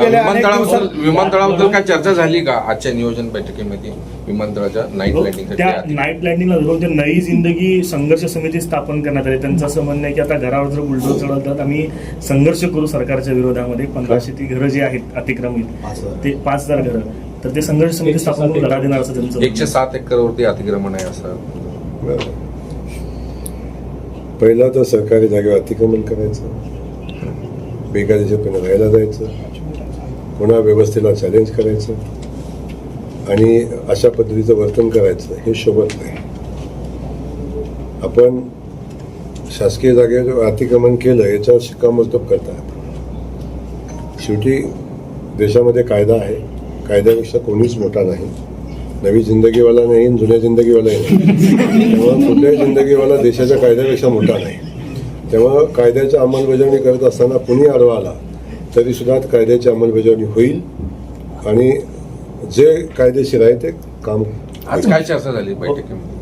विमानतळाबद्दल काय चर्चा झाली का आजच्या नियोजन बैठकीमध्ये? विमानतळाच्या नाईट लँडिंग, त्या नाईट लँडिंगला विरोध नई जिंदगी संघर्ष समिती स्थापन करण्यात आली. त्यांचं असं म्हणणं आहे की आता घरावर जर बुलडोझर चढवतात आम्ही संघर्ष करू सरकारच्या विरोधामध्ये. 1500 ती घरं जी आहेत अतिक्रमित, ते 5000 घरं, तर ते संघर्ष समिती स्थापन करून लढा देणार असं त्यांचं 107 एकरवरती अतिक्रमण आहे असं. पहिला तर सरकारी जागेवर अतिक्रमण करायचं, बेकायदेशीरपणे राहायला जायचं, पुन्हा व्यवस्थेला चॅलेंज करायचं आणि अशा पद्धतीचं वर्तन करायचं हे शोभत नाही. आपण शासकीय जागेवर अतिक्रमण केलं याच्यावर शिक्कामोर्तब करतात. शेवटी देशामध्ये कायदा आहे, कायद्यापेक्षा कोणीच मोठा नाही. नवी जिंदगीवाला नाही, जुन्या जिंदगीवालाही नाही. तेव्हा कुठल्याही जिंदगीवाला देशाच्या कायद्यापेक्षा मोठा नाही. तेव्हा कायद्याची अंमलबजावणी करत असताना कुणी आडवा आला तरी सुद्धा कायद्याची अंमलबजावणी होईल आणि जे कायदेशीर आहे ते काम. आज काय चर्चा झाली बैठकीमध्ये?